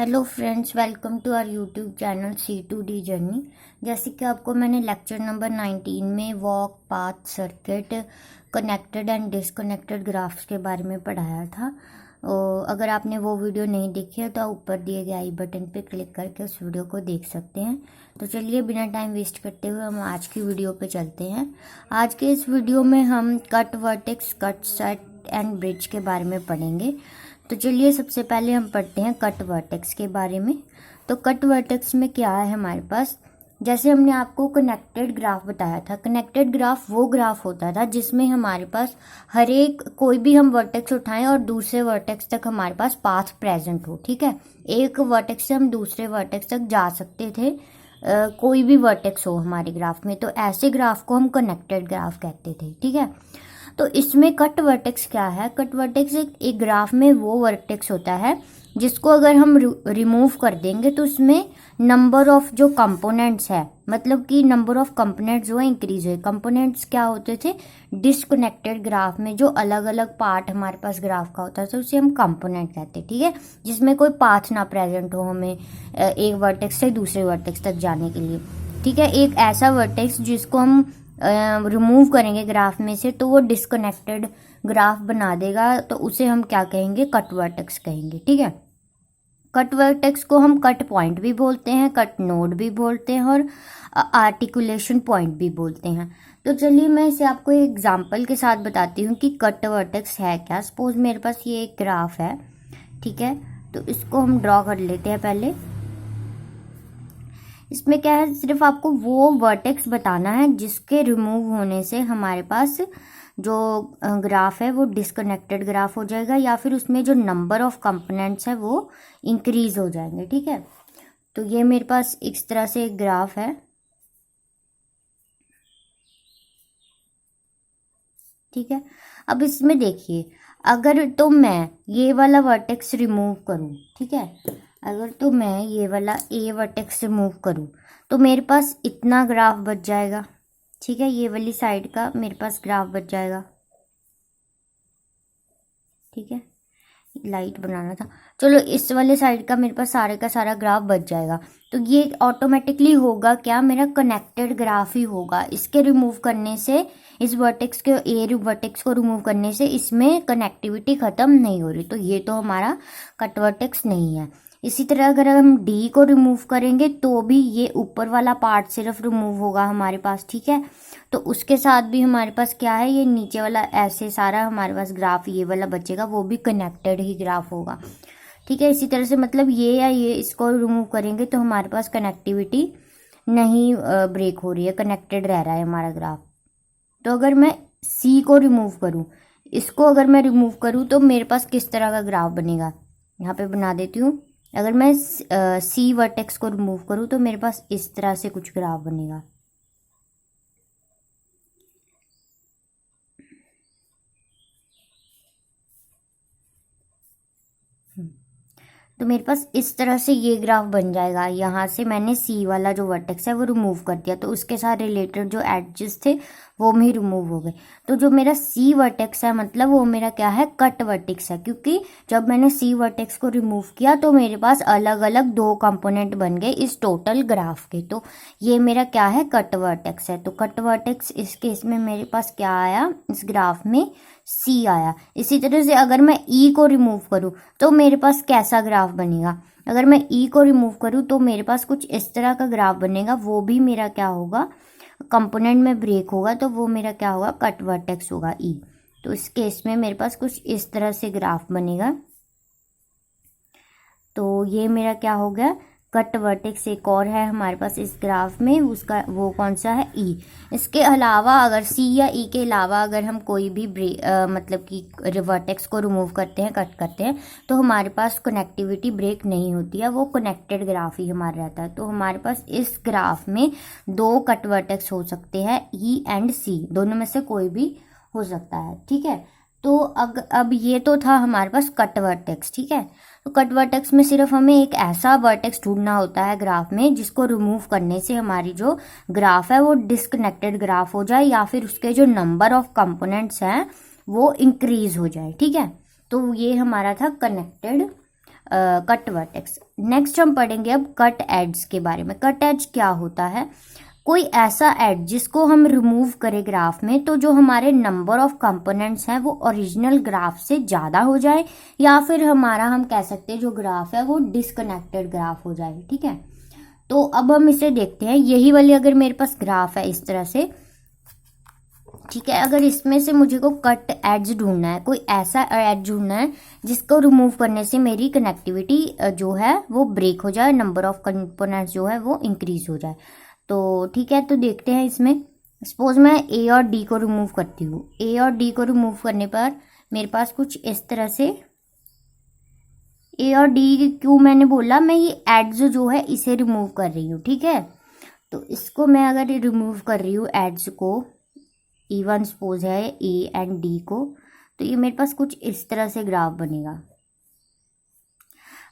Hello friends, welcome to our YouTube channel C2D journey. जैसे कि आपको मैंने लेक्चर नंबर 19 में walk, path, circuit, connected and disconnected graphs के बारे में पढ़ाया था। अगर आपने वो वीडियो नहीं देखी है तो ऊपर दिए गए आई बटन पे क्लिक करके उस वीडियो को देख सकते हैं। तो चलिए बिना टाइम वेस्ट करते हुए हम आज की वीडियो पे चलते हैं। आज के इस वीडियो में हम cut, vertex, cut, set and bridge के बारे में पढ़ेंगे। तो चलिए सबसे पहले हम पढ़ते हैं कट वर्टेक्स के बारे में। तो कट वर्टेक्स में क्या है हमारे पास, जैसे हमने आपको कनेक्टेड ग्राफ बताया था। कनेक्टेड ग्राफ वो ग्राफ होता था जिसमें हमारे पास हर एक कोई भी हम वर्टेक्स उठाएं और दूसरे वर्टेक्स तक हमारे पास पाथ प्रेजेंट हो। ठीक है, एक वर्टेक्स से हम दूसरे वर्टेक्स तक जा सकते थे, कोई भी वर्टेक्स हो हमारे ग्राफ में। तो ऐसे ग्राफ को हम कनेक्टेड ग्राफ कहते थे। ठीक है, तो इसमें कट वर्टेक्स क्या है? कट वर्टेक्स एक ग्राफ में वो वर्टेक्स होता है जिसको अगर हम रिमूव कर देंगे तो उसमें नंबर ऑफ जो कंपोनेंट्स है, मतलब कि नंबर ऑफ कंपोनेंट्स जो इंक्रीज हुए। कंपोनेंट्स क्या होते थे? डिसकनेक्टेड ग्राफ में जो अलग अलग पार्ट हमारे पास ग्राफ का होता था उसे हम कंपोनेंट कहते हैं। ठीक है, जिसमें कोई पाथ ना प्रेजेंट हो हमें एक वर्टेक्स से दूसरे वर्टेक्स तक जाने के लिए। ठीक है, एक ऐसा वर्टेक्स जिसको हम रिमूव करेंगे ग्राफ में से तो वो डिसकनेक्टेड ग्राफ बना देगा, तो उसे हम क्या कहेंगे? कट वर्टेक्स कहेंगे। ठीक है, कट वर्टेक्स को हम कट पॉइंट भी बोलते हैं, कट नोड भी बोलते हैं और आर्टिकुलेशन पॉइंट भी बोलते हैं। तो चलिए मैं इसे आपको एक एग्जांपल के साथ बताती हूँ कि कट वर्टेक्स है क्या। सपोज मेरे पास ये एक ग्राफ है। ठीक है, तो इसको हम ड्रॉ कर लेते हैं पहले। इसमें क्या है, सिर्फ आपको वो वर्टेक्स बताना है जिसके रिमूव होने से हमारे पास जो ग्राफ है वो डिसकनेक्टेड ग्राफ हो जाएगा, या फिर उसमें जो नंबर ऑफ कंपोनेंट्स है वो इंक्रीज हो जाएंगे। ठीक है, तो ये मेरे पास इस तरह से एक ग्राफ है। ठीक है, अब इसमें देखिए, अगर तो मैं ये वाला वर्टेक्स रिमूव करूं, ठीक है, अगर तो मैं ये वाला ए वर्टेक्स रिमूव करूं तो मेरे पास इतना ग्राफ बच जाएगा। ठीक है, ये वाली साइड का मेरे पास ग्राफ बच जाएगा। ठीक है, लाइट बनाना था, चलो इस वाले साइड का मेरे पास सारे का सारा ग्राफ बच जाएगा। तो ये ऑटोमेटिकली होगा क्या? मेरा कनेक्टेड ग्राफ ही होगा। इसके रिमूव करने से, इस वर्टेक्स के ए वर्टेक्स को रिमूव करने से इसमें कनेक्टिविटी खत्म नहीं हो रही, तो ये तो हमारा कट वर्टेक्स नहीं है। इसी तरह अगर हम डी को रिमूव करेंगे तो भी ये ऊपर वाला पार्ट सिर्फ रिमूव होगा हमारे पास। ठीक है, तो उसके साथ भी हमारे पास क्या है, ये नीचे वाला ऐसे सारा हमारे पास ग्राफ ये वाला बचेगा, वो भी कनेक्टेड ही ग्राफ होगा। ठीक है, इसी तरह से मतलब ये या ये इसको रिमूव करेंगे तो हमारे पास कनेक्टिविटी नहीं ब्रेक हो रही है, कनेक्टेड रह रहा है हमारा ग्राफ। तो अगर मैं सी को रिमूव करूँ, इसको अगर मैं रिमूव करूँ तो मेरे पास किस तरह का ग्राफ बनेगा? यहाँ पे बना देती हूँ। अगर मैं सी वर्टेक्स को रिमूव करूँ तो मेरे पास इस तरह से कुछ ग्राफ बनेगा। तो मेरे पास इस तरह से ये ग्राफ बन जाएगा। यहाँ से मैंने सी वाला जो वर्टेक्स है वो रिमूव कर दिया, तो उसके साथ रिलेटेड जो एडजेस थे वो भी रिमूव हो गए। तो जो मेरा सी वर्टेक्स है मतलब वो मेरा क्या है? कट वर्टेक्स है, क्योंकि जब मैंने सी वर्टेक्स को रिमूव किया तो मेरे पास अलग अलग दो कंपोनेंट बन गए इस टोटल ग्राफ के। तो ये मेरा क्या है? कट वर्टेक्स है। तो कट वर्टेक्स इस केस में मेरे पास क्या आया? इस ग्राफ में सी आया। इसी तरह से अगर मैं ई को रिमूव करूँ तो मेरे पास कैसा ग्राफ बनेगा? अगर मैं ई को रिमूव करूँ तो मेरे पास कुछ इस तरह का ग्राफ बनेगा, वो भी मेरा क्या होगा? कंपोनेंट में ब्रेक होगा, तो वो मेरा क्या होगा? कट वर्टेक्स होगा ई। तो इस केस में मेरे पास कुछ इस तरह से ग्राफ बनेगा। तो ये मेरा क्या हो गया? Cut vertex. एक और है हमारे पास इस ग्राफ में, उसका वो कौन सा है? ई। इसके अलावा अगर सी या ई के अलावा अगर हम कोई भी मतलब कि वर्टेक्स को रिमूव करते हैं, कट करते हैं, तो हमारे पास कनेक्टिविटी ब्रेक नहीं होती है, वो कनेक्टेड ग्राफ ही हमारा रहता है। तो हमारे पास इस ग्राफ में दो कट वर्टेक्स हो सकते हैं, ई एंड सी, दोनों में से कोई भी हो सकता है। ठीक है, तो अब ये तो था हमारे पास कट वर्टेक्स। ठीक है, तो कट वर्टेक्स में सिर्फ हमें एक ऐसा वर्टेक्स ढूंढना होता है ग्राफ में जिसको रिमूव करने से हमारी जो ग्राफ है वो डिसकनेक्टेड ग्राफ हो जाए, या फिर उसके जो नंबर ऑफ कंपोनेंट्स हैं वो इंक्रीज हो जाए। ठीक है, तो ये हमारा था कनेक्टेड कट वर्टेक्स। नेक्स्ट हम पढ़ेंगे अब कट एड्स के बारे में। कट एड्स क्या होता है? कोई ऐसा एड जिसको हम रिमूव करें ग्राफ में तो जो हमारे नंबर ऑफ कंपोनेंट्स हैं वो ओरिजिनल ग्राफ से ज़्यादा हो जाए, या फिर हमारा हम कह सकते हैं जो ग्राफ है वो डिसकनेक्टेड ग्राफ हो जाए। ठीक है, तो अब हम इसे देखते हैं। यही वाली अगर मेरे पास ग्राफ है इस तरह से, ठीक है, अगर इसमें से मुझे को कट एड्स ढूंढना है, कोई ऐसा एड ढूंढना है जिसको रिमूव करने से मेरी कनेक्टिविटी जो है वो ब्रेक हो जाए, नंबर ऑफ कंपोनेंट्स जो है वो इंक्रीज हो जाए। तो ठीक है, तो देखते हैं इसमें। सपोज मैं ए और डी को रिमूव करती हूँ। ए और डी को रिमूव करने पर मेरे पास कुछ इस तरह से, ए और डी क्यों मैंने बोला, मैं ये एड्स जो है इसे रिमूव कर रही हूँ। ठीक है, तो इसको मैं अगर रिमूव कर रही हूँ एड्स को, इवन सपोज है ए एंड डी को, तो ये मेरे पास कुछ इस तरह से ग्राफ बनेगा।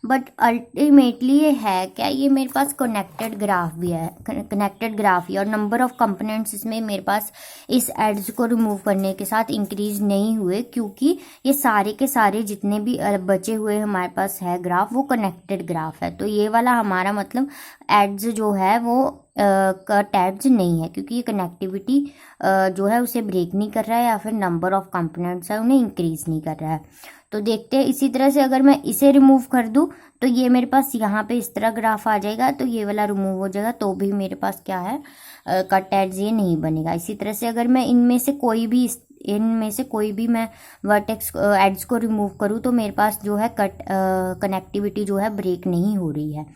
बट अल्टीमेटली ये है क्या, ये मेरे पास कनेक्टेड ग्राफ भी है, कनेक्टेड ग्राफ ही, और नंबर ऑफ कंपोनेंट्स इसमें मेरे पास इस एड्स को रिमूव करने के साथ इंक्रीज नहीं हुए, क्योंकि ये सारे के सारे जितने भी बचे हुए हमारे पास है ग्राफ वो कनेक्टेड ग्राफ है। तो ये वाला हमारा मतलब एड्स जो है वो कट एड्स नहीं है, क्योंकि ये कनेक्टिविटी जो है उसे ब्रेक नहीं कर रहा है, या फिर नंबर ऑफ कंपोनेंट्स है उन्हें इंक्रीज नहीं कर रहा है। तो देखते हैं, इसी तरह से अगर मैं इसे रिमूव कर दूं तो ये मेरे पास यहाँ पे इस तरह ग्राफ आ जाएगा, तो ये वाला रिमूव हो जाएगा, तो भी मेरे पास क्या है, कट एड्स ये नहीं बनेगा। इसी तरह से अगर मैं इनमें से कोई भी मैं वर्टेक्स एड्स को रिमूव करूँ तो मेरे पास जो है कनेक्टिविटी जो है ब्रेक नहीं हो रही है।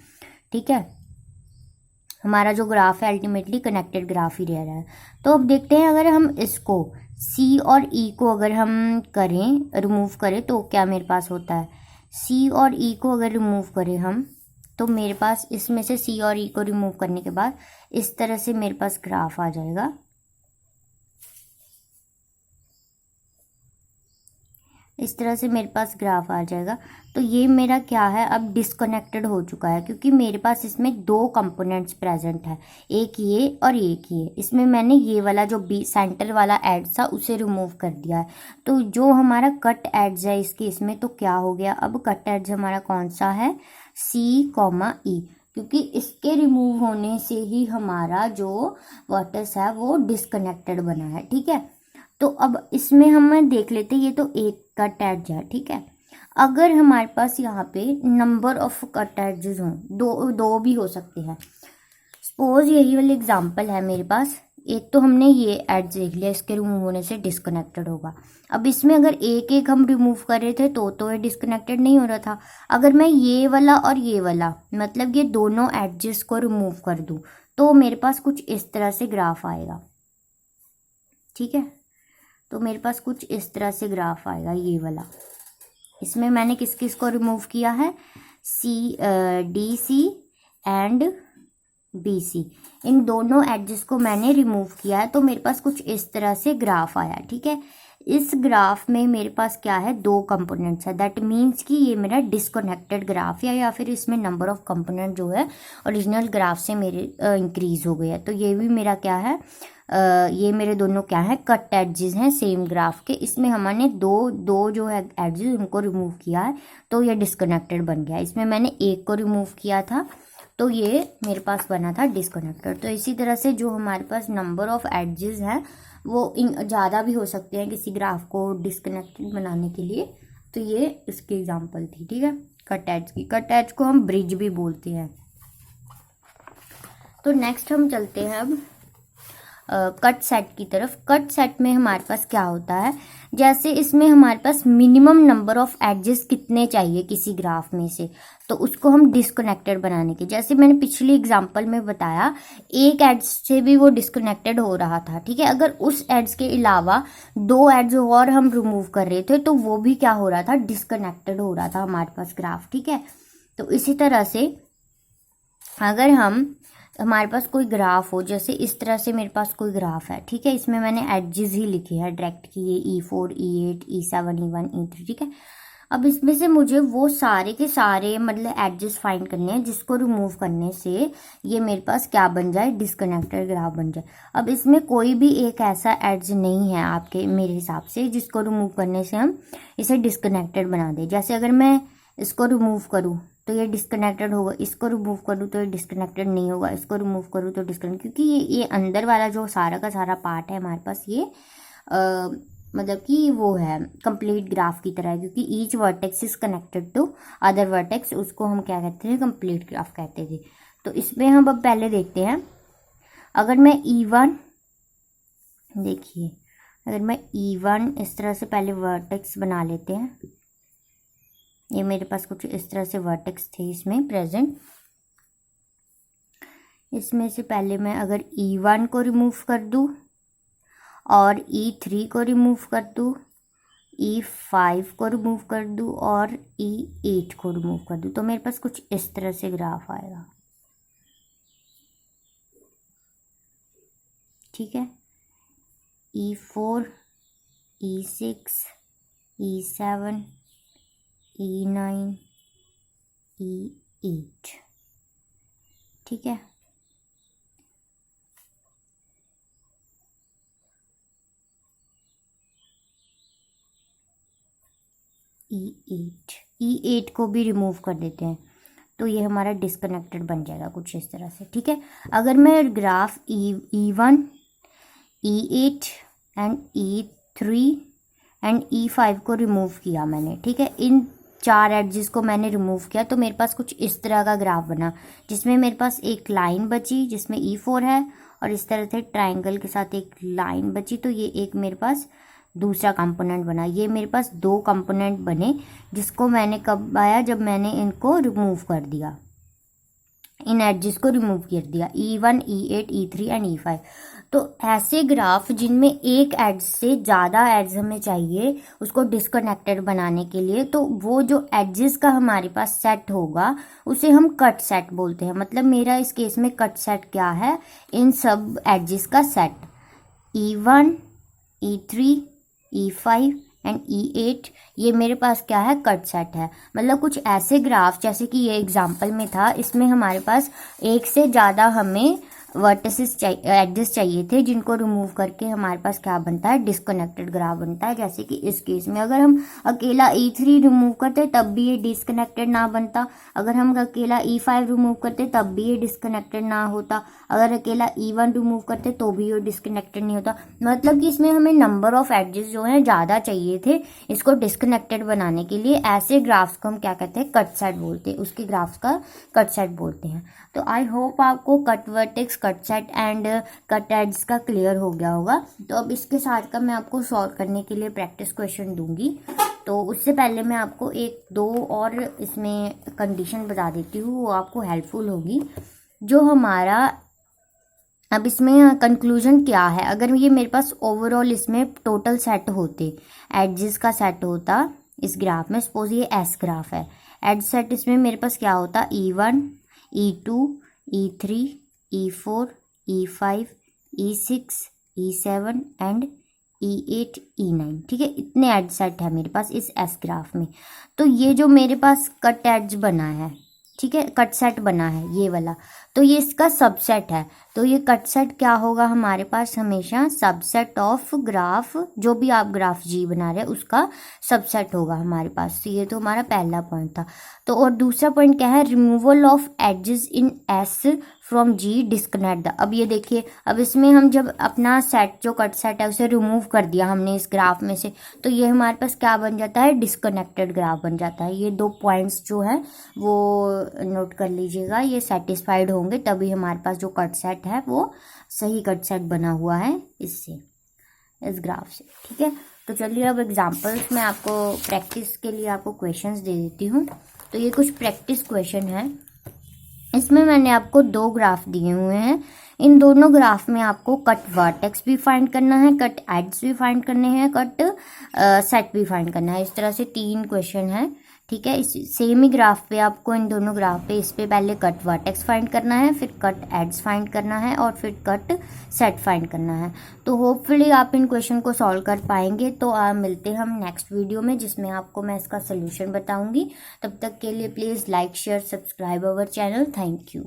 ठीक है, हमारा जो ग्राफ है अल्टीमेटली कनेक्टेड ग्राफ ही रह रहा है। तो अब देखते हैं, अगर हम इसको सी और ई को अगर हम रिमूव करें तो क्या मेरे पास होता है। सी और ई को अगर रिमूव करें हम, तो मेरे पास इसमें से सी और ई को रिमूव करने के बाद इस तरह से मेरे पास ग्राफ आ जाएगा। इस तरह से मेरे पास ग्राफ आ जाएगा। तो ये मेरा क्या है, अब डिस्कनेक्टेड हो चुका है, क्योंकि मेरे पास इसमें दो कंपोनेंट्स प्रेजेंट है, एक ये और एक ये। इसमें मैंने ये वाला जो बी सेंटर वाला एड था उसे रिमूव कर दिया है। तो जो हमारा कट एड्स है इसके इसमें, तो क्या हो गया, अब कट एड्स हमारा कौन सा है, सी कॉमा ई, क्योंकि इसके रिमूव होने से ही हमारा जो वर्टेक्स है वो डिस्कनेक्टेड बना है। ठीक है, तो अब इसमें हम देख लेते हैं, ये तो एक कट एड्ज है। ठीक है, अगर हमारे पास यहाँ पे नंबर ऑफ कट एड्जेस हों, दो भी हो सकते हैं। सपोज यही वाली एग्जांपल है मेरे पास, एक तो हमने ये एड्ज देख लिया, इसके रिमूव होने से डिस्कनेक्टेड होगा। अब इसमें अगर एक एक हम रिमूव कर रहे थे तो ये डिस्कनेक्टेड नहीं हो रहा था। अगर मैं ये वाला और ये वाला मतलब ये दोनों एड्जेस को रिमूव कर दूँ तो मेरे पास कुछ इस तरह से ग्राफ आएगा। ठीक है, तो मेरे पास कुछ इस तरह से ग्राफ आएगा, ये वाला। इसमें मैंने किस किस को रिमूव किया है, D C and B C, इन दोनों एड्जेस को मैंने रिमूव किया है, तो मेरे पास कुछ इस तरह से ग्राफ आया। ठीक है, इस ग्राफ में मेरे पास क्या है, दो कंपोनेंट्स है, दैट मीन्स कि ये मेरा डिस्कनेक्टेड ग्राफ है, या फिर इसमें नंबर ऑफ कंपोनेंट जो है ओरिजिनल ग्राफ से मेरे इंक्रीज हो गया है। तो ये भी मेरा क्या है, ये मेरे दोनों क्या है, कट एड्जेस हैं सेम ग्राफ के। इसमें हमने दो जो है एड्जेस उनको रिमूव किया है, तो ये डिस्कनेक्टेड बन गया। इसमें मैंने एक को रिमूव किया था तो ये मेरे पास बना था डिस्कनेक्टेड। तो इसी तरह से जो हमारे पास नंबर ऑफ एड्जेस हैं वो ज़्यादा भी हो सकते हैं किसी ग्राफ को डिस्कनेक्टेड बनाने के लिए। तो ये इसकी एग्जांपल थी। ठीक है, कट एड्ज की। कट एड्ज को हम ब्रिज भी बोलते हैं। तो नेक्स्ट हम चलते हैं अब कट सेट की तरफ। कट सेट में हमारे पास क्या होता है, जैसे इसमें हमारे पास मिनिमम नंबर ऑफ एड्जेस कितने चाहिए किसी ग्राफ में से, तो उसको हम डिस्कनेक्टेड बनाने के, जैसे मैंने पिछली एग्जांपल में बताया एक एड्स से भी वो डिस्कनेक्टेड हो रहा था। ठीक है, अगर उस एड्स के अलावा दो एड्स और हम रिमूव कर रहे थे तो वो भी क्या हो रहा था, डिस्कनेक्टेड हो रहा था हमारे पास ग्राफ। ठीक है, तो इसी तरह से अगर हमारे पास कोई ग्राफ हो, जैसे इस तरह से मेरे पास कोई ग्राफ है। ठीक है, इसमें मैंने एड्जेस ही लिखे हैं डायरेक्ट कि ये E4, E8, E7, E1, E3। ठीक है, अब इसमें से मुझे वो सारे के सारे मतलब एड्जेस फाइंड करने हैं जिसको रिमूव करने से ये मेरे पास क्या बन जाए, डिस्कनेक्टेड ग्राफ बन जाए। अब इसमें कोई भी एक ऐसा एड्ज नहीं है आपके मेरे हिसाब से जिसको रिमूव करने से हम इसे डिस्कनेक्टेड बना दें। जैसे अगर मैं इसको रिमूव करूँ तो ये डिस्कनेक्टेड होगा, इसको रिमूव करूँ तो ये डिस्कनेक्टेड नहीं होगा, इसको रिमूव करूँ तो डिस्कनेक्ट, क्योंकि ये अंदर वाला जो सारा का सारा पार्ट है हमारे पास ये मतलब कि वो है कंप्लीट ग्राफ की तरह है, क्योंकि each vertex is connected to other vertex, उसको हम क्या कहते थे, कंप्लीट ग्राफ कहते थे। तो इसमें हम अब पहले देखते हैं, अगर मैं E1 देखिए, अगर मैं E1 इस तरह से पहले वर्टेक्स बना लेते हैं, ये मेरे पास कुछ इस तरह से वर्टेक्स थे इसमें प्रेजेंट, इसमें से पहले मैं अगर E1 को रिमूव कर दूँ और E3 को रिमूव कर दूँ, E5 को रिमूव कर दूँ और E8 को रिमूव कर दूँ, तो मेरे पास कुछ इस तरह से ग्राफ आएगा। ठीक है, E4, E6, E7, E9, E8। ठीक है, E8 को भी रिमूव कर देते हैं, तो ये हमारा डिस्कनेक्टेड बन जाएगा कुछ इस तरह से। ठीक है, अगर मैं graph E1, E8 and E3 and E5 को रिमूव किया मैंने, ठीक है, इन 4 एडजेस को मैंने रिमूव किया, तो मेरे पास कुछ इस तरह का ग्राफ बना, जिसमें मेरे पास एक लाइन बची जिसमें E4 है, और इस तरह से ट्रायंगल के साथ एक लाइन बची, तो ये एक मेरे पास दूसरा कंपोनेंट बना। ये मेरे पास 2 कंपोनेंट बने, जिसको मैंने कब आया, जब मैंने इनको रिमूव कर दिया, इन एडजेस को रिमूव कर दिया, E1, E8, E3 and E5। तो ऐसे ग्राफ जिनमें एक एड्ज से ज़्यादा एड्ज हमें चाहिए उसको डिस्कनेक्टेड बनाने के लिए, तो वो जो एड्जेस का हमारे पास सेट होगा उसे हम कट सेट बोलते हैं। मतलब मेरा इस केस में कट सेट क्या है, इन सब एड्जेस का set, E1, E3, E5 and E8, ये मेरे पास क्या है, कट सेट है। मतलब कुछ ऐसे ग्राफ, जैसे कि ये एग्जांपल में था, इसमें हमारे पास एक से ज़्यादा हमें वर्टिसेस एडजेस चाहिए थे, जिनको रिमूव करके हमारे पास क्या बनता है, डिस्कनेक्टेड ग्राफ बनता है। जैसे कि इस केस में अगर हम अकेला E3 रिमूव करते तब भी ये डिस्कनेक्टेड ना बनता, अगर हम अकेला E5 रिमूव करते तब भी ये डिस्कनेक्टेड ना होता, अगर अकेला E1 रिमूव करते तो भी ये डिस्कनेक्टेड नहीं होता। मतलब कि इसमें हमें नंबर ऑफ एडजेस जो हैं ज़्यादा चाहिए थे इसको डिस्कनेक्टेड बनाने के लिए। ऐसे ग्राफ्स को हम क्या कहते हैं, कट सेट बोलते हैं, उसके ग्राफ्स का कट सेट बोलते हैं। तो आई होप आपको cut vertex, cut set and cut edges का क्लियर हो गया होगा। तो अब इसके साथ का मैं आपको सॉल्व करने के लिए प्रैक्टिस क्वेश्चन दूंगी। तो उससे पहले मैं आपको 1-2 और इसमें कंडीशन बता देती हूँ, वो आपको हेल्पफुल होगी। जो हमारा अब इसमें कंक्लूजन क्या है, अगर ये मेरे पास ओवरऑल इसमें टोटल सेट होते, एडजेस का सेट होता इस ग्राफ में, सपोज ये एस ग्राफ है, एड सेट इसमें मेरे पास क्या होता, E1, E2, E3, E4, E5, E6, E7 and E8, E9। ठीक है, इतने एड सेट है मेरे पास इस एस ग्राफ में। तो ये जो मेरे पास कट एड्ज बना है, ठीक है, कट सेट बना है ये वाला, तो ये इसका सबसेट है। तो ये कट सेट क्या होगा हमारे पास, हमेशा सबसेट ऑफ ग्राफ, जो भी आप ग्राफ जी बना रहे हैं उसका सबसेट होगा हमारे पास। तो ये तो हमारा पहला पॉइंट था। तो और दूसरा पॉइंट क्या है, removal of edges in S from G disconnect the. अब ये देखिए, अब इसमें हम जब अपना सेट जो कट सेट है उसे रिमूव कर दिया हमने इस ग्राफ में से, तो ये हमारे पास क्या बन जाता है, डिस्कनेक्टेड ग्राफ बन जाता है। ये 2 पॉइंट्स जो है वो नोट कर लीजिएगा, ये सेटिस्फाइड होंगे तभी हमारे पास जो कट सेट है वो सही कट सेट बना हुआ है इससे, इस ग्राफ से। ठीक है, तो चलिए अब एग्जांपल्स में आपको प्रैक्टिस के लिए आपको क्वेश्चंस दे देती हूँ। तो ये कुछ प्रैक्टिस क्वेश्चन है, इसमें मैंने आपको 2 ग्राफ दिए हुए हैं। इन दोनों ग्राफ में आपको कट वर्टेक्स भी फाइंड करना है, कट एड्स भी फाइंड करने हैं, कट सेट भी फाइंड करना है। इस तरह से 3 क्वेश्चन है। ठीक है, इस सेम ही ग्राफ पे आपको, इन दोनों ग्राफ पे, इस पे पहले कट वर्टेक्स फाइंड करना है, फिर कट एड्स फाइंड करना है और फिर कट सेट फाइंड करना है। तो होपफुली आप इन क्वेश्चन को सॉल्व कर पाएंगे। तो मिलते हैं हम नेक्स्ट वीडियो में, जिसमें आपको मैं इसका सोल्यूशन बताऊंगी। तब तक के लिए please like, share, subscribe our channel. Thank you.